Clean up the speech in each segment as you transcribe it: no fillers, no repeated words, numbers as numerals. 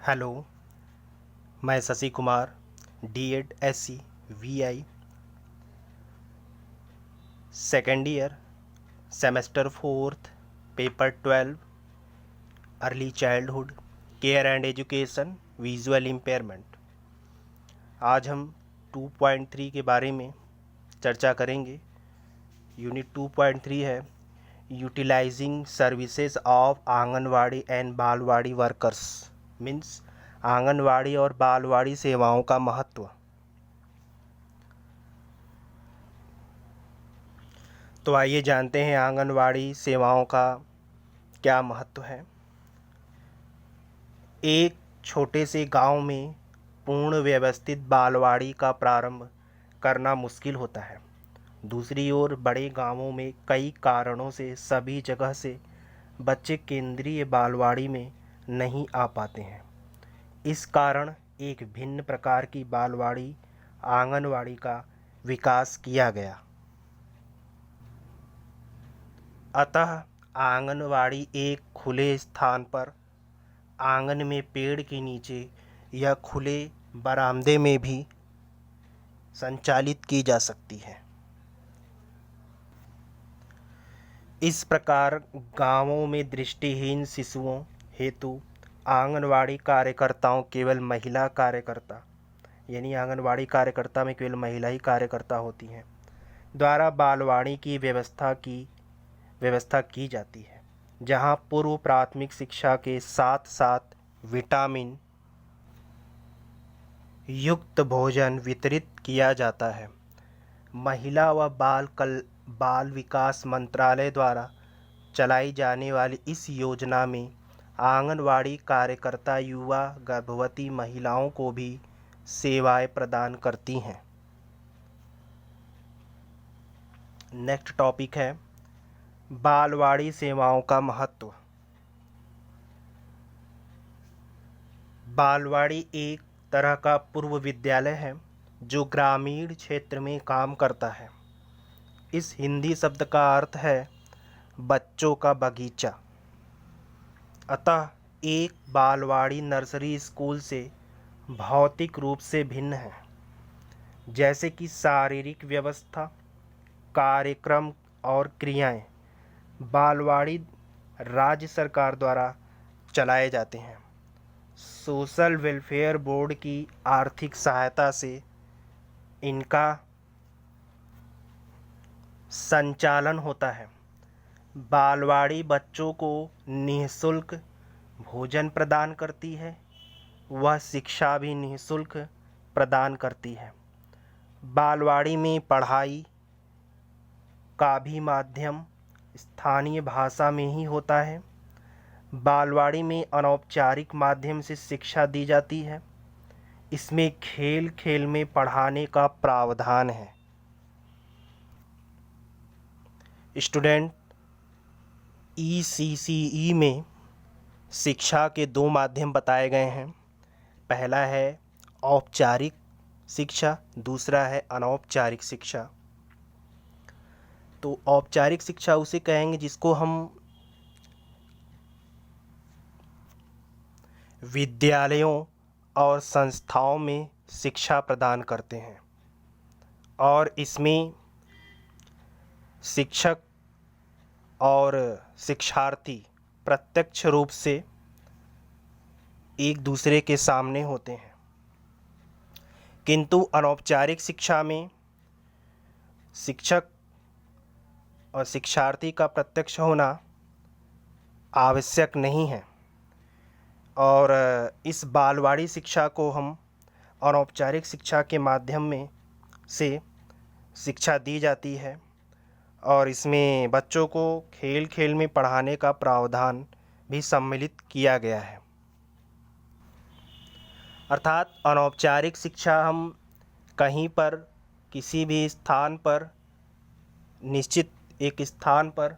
Hello, मैं Shashi Kumar, D.Ed. SC VI second year, semester 4th, paper 12, early childhood care and education, visual impairment. आज हम 2.3 के बारे में चर्चा करेंगे। यूनिट 2.3 है utilising services of anganwadi and balwadi workers, means anganwadi और बालवाड़ी सेवाओं का महत्व। तो आइए जानते हैं आंगनवाड़ी सेवाओं का क्या महत्व है। एक छोटे से गांव में पूर्ण व्यवस्थित बालवाड़ी का प्रारंभ करना मुश्किल होता है। दूसरी ओर बड़े गांवों में कई कारणों से सभी जगह से बच्चे केंद्रीय बालवाड़ी में नहीं आ पाते हैं। इस कारण एक भिन्न प्रकार की बालवाड़ी आंगनवाड़ी का विकास किया गया। अतः आंगनवाड़ी एक खुले स्थान पर, आंगन में, पेड़ के नीचे या खुले बरामदे में भी संचालित की जा सकती है। इस प्रकार गांवों में दृष्टिहीन शिशुओं हेतु आंगनवाड़ी कार्यकर्ताओं केवल महिला कार्यकर्ता, यानी आंगनवाड़ी कार्यकर्ता में केवल महिला ही कार्यकर्ता होती हैं, द्वारा बालवाड़ी की व्यवस्था की जाती है, जहां पूर्व प्राथमिक शिक्षा के साथ साथ विटामिन युक्त भोजन वितरित किया जाता है। महिला व बाल विकास मंत्रालय द्वारा चलाई जाने वाली इस योजना में आंगनवाड़ी कार्यकर्ता युवा गर्भवती महिलाओं को भी सेवाएं प्रदान करती हैं। नेक्स्ट टॉपिक है बालवाड़ी सेवाओं का महत्व। बालवाड़ी एक तरह का पूर्व विद्यालय है जो ग्रामीण क्षेत्र में काम करता है। इस हिंदी शब्द का अर्थ है बच्चों का बगीचा। अतः एक बालवाड़ी नर्सरी स्कूल से भौतिक रूप से भिन्न है, जैसे कि शारीरिक व्यवस्था, कार्यक्रम और क्रियाएं बालवाड़ी राज्य सरकार द्वारा चलाए जाते हैं। सोशल वेलफेयर बोर्ड की आर्थिक सहायता से इनका संचालन होता है। बालवाड़ी बच्चों को निःशुल्क भोजन प्रदान करती है, वह शिक्षा भी निःशुल्क प्रदान करती है। बालवाड़ी में पढ़ाई का भी माध्यम स्थानीय भाषा में ही होता है। बालवाड़ी में अनौपचारिक माध्यम से शिक्षा दी जाती है। इसमें खेल खेल में पढ़ाने का प्रावधान है। स्टूडेंट, ECCE में शिक्षा के दो माध्यम बताए गए हैं। पहला है औपचारिक शिक्षा, दूसरा है अनौपचारिक शिक्षा। तो औपचारिक शिक्षा उसे कहेंगे जिसको हम विद्यालयों और संस्थाओं में शिक्षा प्रदान करते हैं, और इसमें शिक्षक और शिक्षार्थी प्रत्यक्ष रूप से एक दूसरे के सामने होते हैं। किंतु अनौपचारिक शिक्षा में शिक्षक और शिक्षार्थी का प्रत्यक्ष होना आवश्यक नहीं है, और इस बालवाड़ी शिक्षा को हम अनौपचारिक शिक्षा के माध्यम में से शिक्षा दी जाती है, और इसमें बच्चों को खेल खेल में पढ़ाने का प्रावधान भी सम्मिलित किया गया है। अर्थात अनौपचारिक शिक्षा हम कहीं पर, किसी भी स्थान पर, निश्चित एक स्थान पर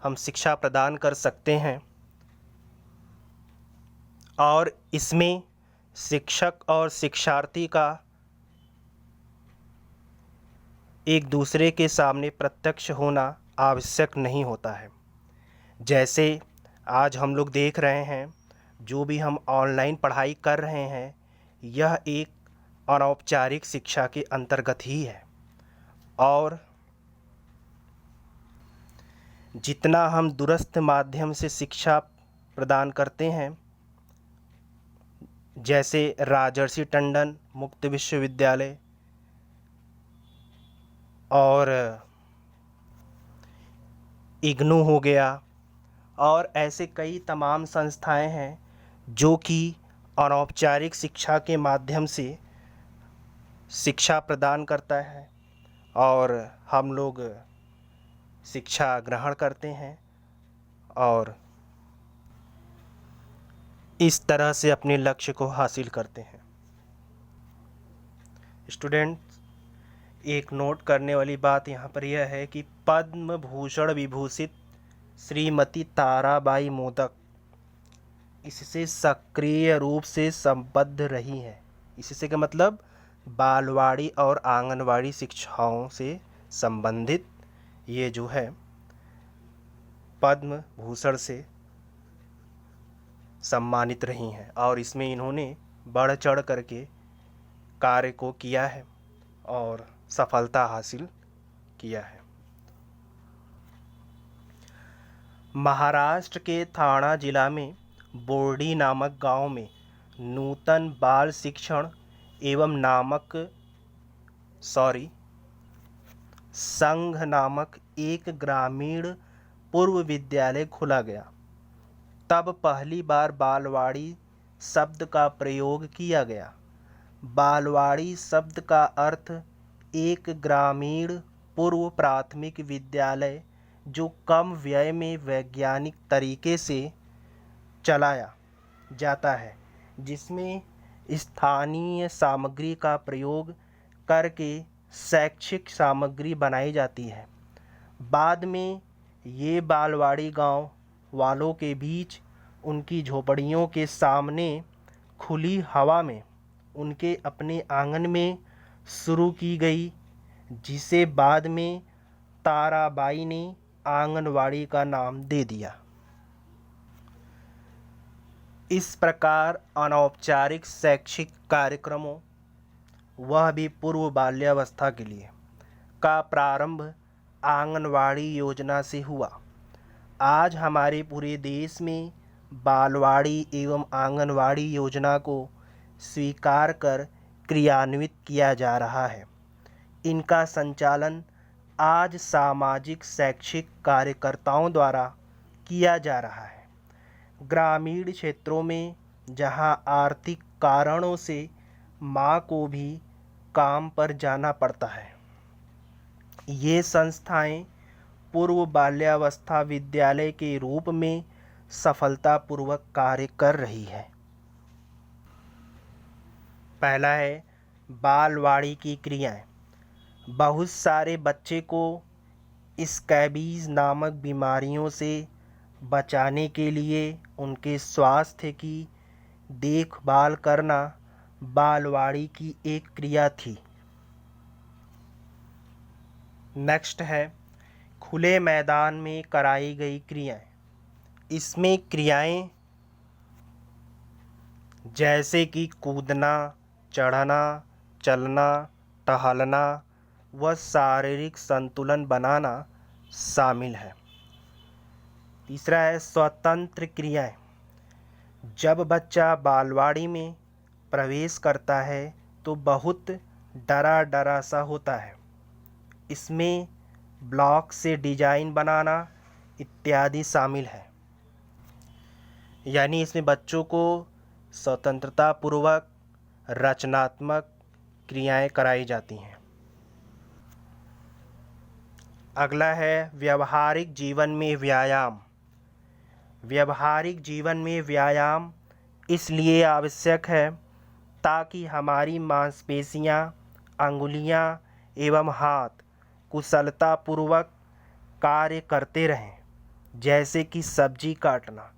हम शिक्षा प्रदान कर सकते हैं, और इसमें शिक्षक और शिक्षार्थी का एक दूसरे के सामने प्रत्यक्ष होना आवश्यक नहीं होता है। जैसे आज हम लोग देख रहे हैं जो भी हम ऑनलाइन पढ़ाई कर रहे हैं यह एक अनौपचारिक शिक्षा के अंतर्गत ही है। और जितना हम दूरस्थ माध्यम से शिक्षा प्रदान करते हैं, जैसे राजर्षि टंडन मुक्त विश्वविद्यालय और इग्नू हो गया, और ऐसे कई तमाम संस्थाएं हैं जो कि अनौपचारिक शिक्षा के माध्यम से शिक्षा प्रदान करता है और हम लोग शिक्षा ग्रहण करते हैं और इस तरह से अपने लक्ष्य को हासिल करते हैं। स्टूडेंट्स, एक नोट करने वाली बात यहाँ पर यह है कि पद्म भूषण विभूषित श्रीमती ताराबाई मोदक इससे सक्रिय रूप से संबद्ध रही हैं। इससे का मतलब बालवाड़ी और आंगनवाड़ी शिक्षाओं से संबंधित ये जो है पद्म भूषण से सम्मानित रही हैं और इसमें इन्होंने बढ़ चढ़ करके कार्य को किया है और सफलता हासिल किया है। महाराष्ट्र के थाना जिला में बोर्डी नामक गांव में नूतन बाल शिक्षण एवं संघ नामक एक ग्रामीण पूर्व विद्यालय खुला गया। तब पहली बार बालवाड़ी शब्द का प्रयोग किया गया। बालवाड़ी शब्द का अर्थ एक ग्रामीण पूर्व प्राथमिक विद्यालय जो कम व्यय में वैज्ञानिक तरीके से चलाया जाता है, जिसमें स्थानीय सामग्री का प्रयोग करके शैक्षिक सामग्री बनाई जाती है। बाद में ये बालवाड़ी गांव वालों के बीच उनकी झोपड़ियों के सामने खुली हवा में उनके अपने आंगन में शुरू की गई, जिसे बाद में ताराबाई ने आंगनवाड़ी का नाम दे दिया। इस प्रकार अनौपचारिक शैक्षिक कार्यक्रमों, वह भी पूर्व बाल्यावस्था के लिए, का प्रारंभ आंगनवाड़ी योजना से हुआ। आज हमारे पूरे देश में बालवाड़ी एवं आंगनवाड़ी योजना को स्वीकार कर क्रियान्वित किया जा रहा है। इनका संचालन आज सामाजिक शैक्षिक कार्यकर्ताओं द्वारा किया जा रहा है। ग्रामीण क्षेत्रों में जहां आर्थिक कारणों से मां को भी काम पर जाना पड़ता है, ये संस्थाएं पूर्व बाल्यावस्था विद्यालय के रूप में सफलतापूर्वक कार्य कर रही है। पहला है बालवाड़ी की क्रियाएं। बहुत सारे बच्चे को स्कैबीज नामक बीमारियों से बचाने के लिए उनके स्वास्थ्य की देखभाल करना बालवाड़ी की एक क्रिया थी। नेक्स्ट है खुले मैदान में कराई गई क्रियाएं। इसमें क्रियाएं जैसे कि कूदना, चढ़ना, चलना, टहलना व शारीरिक संतुलन बनाना शामिल है। तीसरा है स्वतंत्र क्रियाएं। जब बच्चा बालवाड़ी में प्रवेश करता है तो बहुत डरा डरा सा होता है। इसमें ब्लॉक से डिजाइन बनाना इत्यादि शामिल है। यानी इसमें बच्चों को स्वतंत्रता पूर्वक रचनात्मक क्रियाएं कराई जाती हैं। अगला है व्यवहारिक जीवन में व्यायाम। व्यवहारिक जीवन में व्यायाम इसलिए आवश्यक है ताकि हमारी मांसपेशियां, अंगुलियां एवं हाथ कुशलतापूर्वक कार्य करते रहें, जैसे कि सब्जी काटना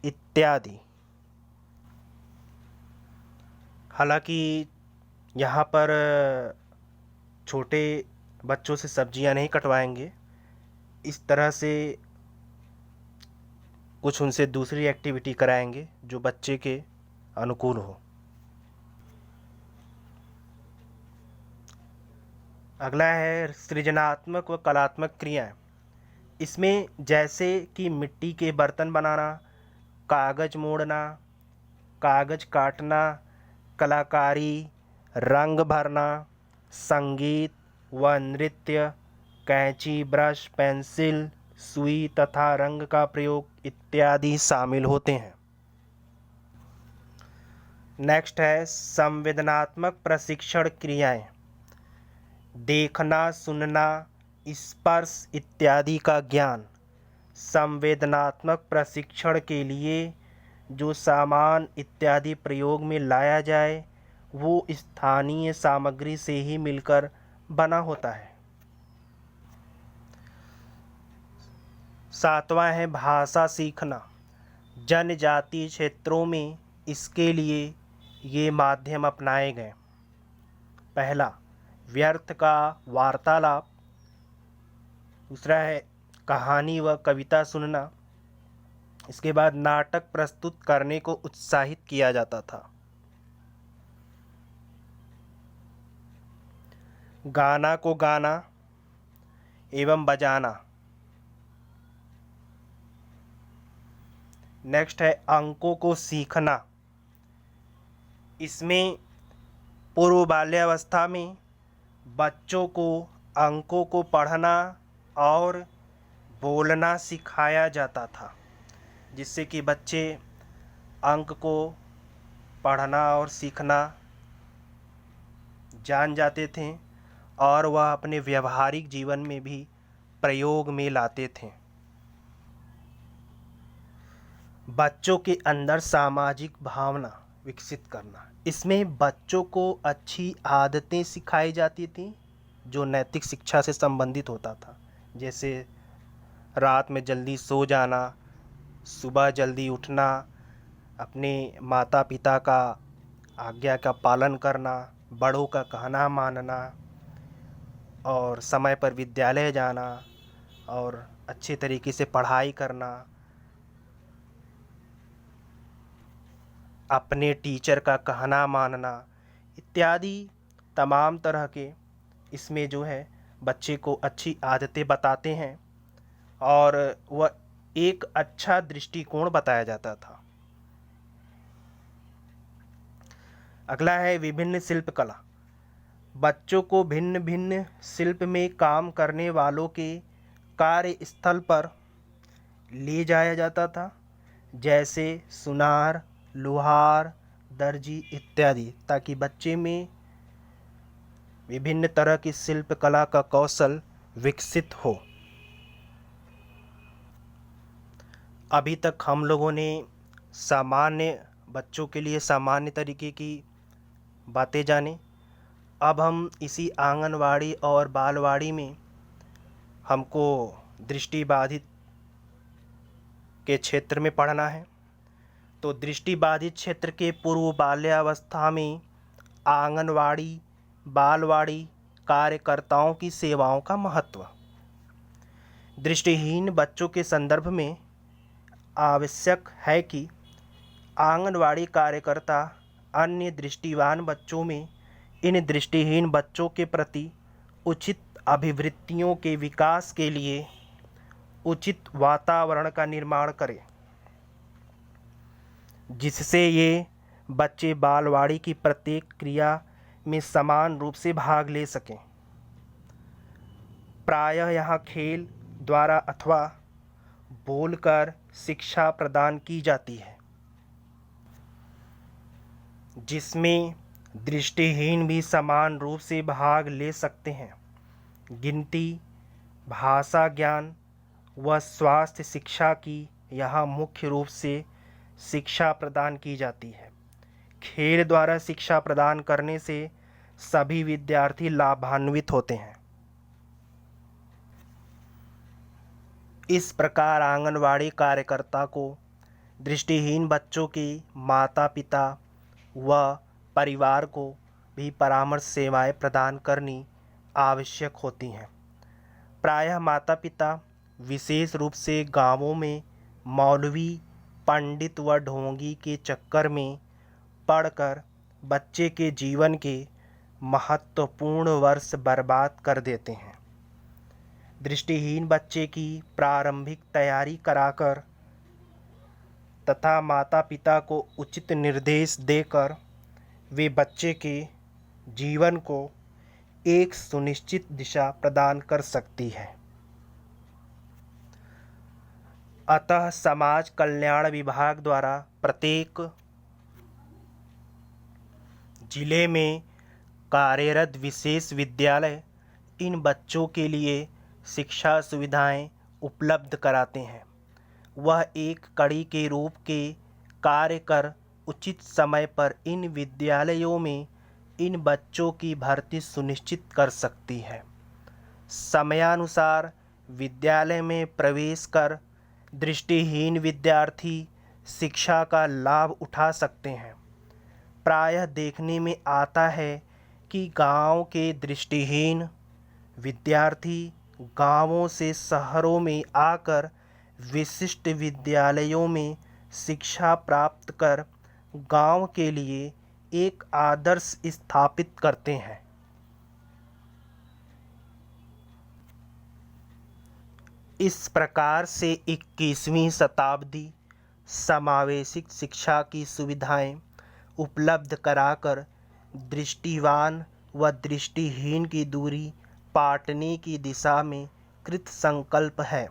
इत्यादि। हालांकि यहाँ पर छोटे बच्चों से सब्जियां नहीं कटवाएंगे। इस तरह से कुछ उनसे दूसरी एक्टिविटी कराएंगे जो बच्चे के अनुकूल हो। अगला है सृजनात्मक व कलात्मक क्रियाएं। इसमें जैसे कि मिट्टी के बर्तन बनाना, कागज मोड़ना, कागज काटना, कलाकारी, रंग भरना, संगीत व नृत्य, कैंची, ब्रश, पेंसिल, सुई तथा रंग का प्रयोग इत्यादि शामिल होते हैं। नेक्स्ट है संवेदनात्मक प्रशिक्षण क्रियाएं। देखना, सुनना, स्पर्श इत्यादि का ज्ञान। संवेदनात्मक प्रशिक्षण के लिए जो सामान इत्यादि प्रयोग में लाया जाए वो स्थानीय सामग्री से ही मिलकर बना होता है। सातवां है भाषा सीखना। जनजातीय क्षेत्रों में इसके लिए ये माध्यम अपनाए गए। पहला, व्यर्थ का वार्तालाप। दूसरा है कहानी व कविता सुनना। इसके बाद नाटक प्रस्तुत करने को उत्साहित किया जाता था। गाना को गाना एवं बजाना। नेक्स्ट है अंकों को सीखना। इसमें पूर्व बाल्यावस्था में बच्चों को अंकों को पढ़ना और बोलना सिखाया जाता था, जिससे कि बच्चे अंक को पढ़ना और सीखना जान जाते थे और वह अपने व्यवहारिक जीवन में भी प्रयोग में लाते थे। बच्चों के अंदर सामाजिक भावना विकसित करना। इसमें बच्चों को अच्छी आदतें सिखाई जाती थी जो नैतिक शिक्षा से संबंधित होता था, जैसे रात में जल्दी सो जाना, सुबह जल्दी उठना, अपने माता पिता का आज्ञा का पालन करना, बड़ों का कहना मानना और समय पर विद्यालय जाना और अच्छे तरीके से पढ़ाई करना, अपने टीचर का कहना मानना इत्यादि तमाम तरह के इसमें जो है बच्चे को अच्छी आदतें बताते हैं और वह एक अच्छा दृष्टिकोण बताया जाता था। अगला है विभिन्न शिल्प कला। बच्चों को भिन्न भिन्न शिल्प में काम करने वालों के कार्यस्थल पर ले जाया जाता था, जैसे सुनार, लोहार, दर्जी इत्यादि, ताकि बच्चे में विभिन्न तरह की शिल्प कला का कौशल विकसित हो। अभी तक हम लोगों ने सामान्य बच्चों के लिए सामान्य तरीके की बातें जानी। अब हम इसी आंगनवाड़ी और बालवाड़ी में हमको दृष्टिबाधित के क्षेत्र में पढ़ना है। तो दृष्टिबाधित क्षेत्र के पूर्व बाल्यावस्था में आंगनवाड़ी, बालवाड़ी कार्यकर्ताओं की सेवाओं का महत्व। दृष्टिहीन बच्चों के संदर्भ में आवश्यक है कि आंगनवाड़ी कार्यकर्ता अन्य दृष्टिवान बच्चों में इन दृष्टिहीन बच्चों के प्रति उचित अभिवृत्तियों के विकास के लिए उचित वातावरण का निर्माण करें, जिससे ये बच्चे बालवाड़ी की प्रत्येक क्रिया में समान रूप से भाग ले सकें। प्रायः यहाँ खेल द्वारा अथवा बोलकर शिक्षा प्रदान की जाती है, जिसमें दृष्टिहीन भी समान रूप से भाग ले सकते हैं। गिनती, भाषा ज्ञान व स्वास्थ्य शिक्षा की यहाँ मुख्य रूप से शिक्षा प्रदान की जाती है। खेल द्वारा शिक्षा प्रदान करने से सभी विद्यार्थी लाभान्वित होते हैं। इस प्रकार आंगनवाड़ी कार्यकर्ता को दृष्टिहीन बच्चों के माता पिता व परिवार को भी परामर्श सेवाएं प्रदान करनी आवश्यक होती हैं। प्रायः माता पिता विशेष रूप से गांवों में मौलवी, पंडित व ढोंगी के चक्कर में पड़कर बच्चे के जीवन के महत्वपूर्ण वर्ष बर्बाद कर देते हैं। दृष्टिहीन बच्चे की प्रारंभिक तैयारी कराकर तथा माता पिता को उचित निर्देश देकर वे बच्चे के जीवन को एक सुनिश्चित दिशा प्रदान कर सकती है। अतः समाज कल्याण विभाग द्वारा प्रत्येक जिले में कार्यरत विशेष विद्यालय इन बच्चों के लिए शिक्षा सुविधाएं उपलब्ध कराते हैं। वह एक कड़ी के रूप के कार्य कर उचित समय पर इन विद्यालयों में इन बच्चों की भर्ती सुनिश्चित कर सकती है। समयानुसार विद्यालय में प्रवेश कर दृष्टिहीन विद्यार्थी शिक्षा का लाभ उठा सकते हैं। प्रायः देखने में आता है कि गांव के दृष्टिहीन विद्यार्थी गांवों से शहरों में आकर विशिष्ट विद्यालयों में शिक्षा प्राप्त कर गांव के लिए एक आदर्श स्थापित करते हैं। इस प्रकार से 21वीं शताब्दी समावेशिक शिक्षा की सुविधाएं उपलब्ध कराकर दृष्टिवान व दृष्टिहीन की दूरी पाटने की दिशा में कृत संकल्प है।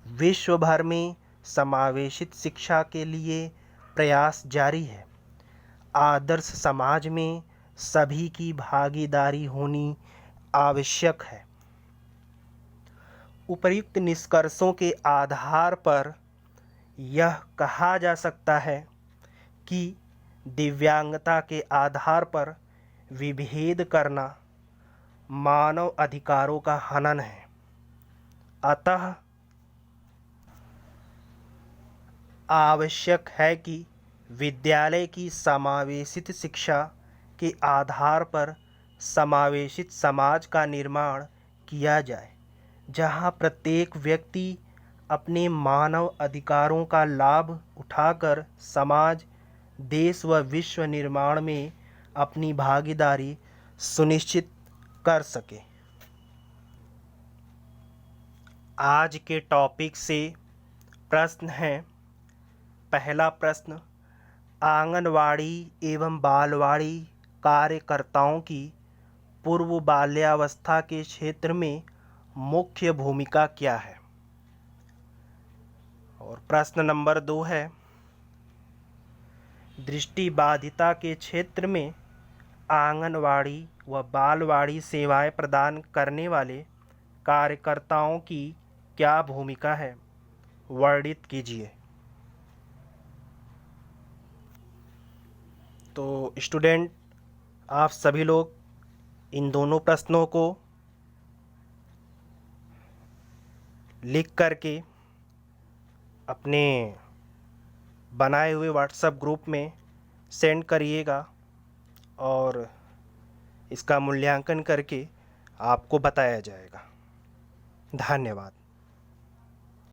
विश्व भर में समावेशित शिक्षा के लिए प्रयास जारी है। आदर्श समाज में सभी की भागीदारी होनी आवश्यक है। उपर्युक्त निष्कर्षों के आधार पर यह कहा जा सकता है कि दिव्यांगता के आधार पर विभेद करना मानव अधिकारों का हनन है। अतः आवश्यक है कि विद्यालय की समावेशित शिक्षा के आधार पर समावेशित समाज का निर्माण किया जाए, जहाँ प्रत्येक व्यक्ति अपने मानव अधिकारों का लाभ उठाकर समाज, देश व विश्व निर्माण में अपनी भागीदारी सुनिश्चित कर सके। आज के टॉपिक से प्रश्न हैं। पहला प्रश्न, आंगनवाड़ी एवं बालवाड़ी कार्यकर्ताओं की पूर्व बाल्यावस्था के क्षेत्र में मुख्य भूमिका क्या है? और प्रश्न नंबर 2 है, दृष्टिबाधिता के क्षेत्र में आंगनवाड़ी व बालवाड़ी सेवाएं प्रदान करने वाले कार्यकर्ताओं की क्या भूमिका है? वर्णित कीजिए। तो स्टूडेंट, आप सभी लोग इन दोनों प्रश्नों को लिख करके अपने बनाए हुए व्हाट्सएप ग्रुप में सेंड करिएगा और इसका मूल्यांकन करके आपको बताया जाएगा। धन्यवाद।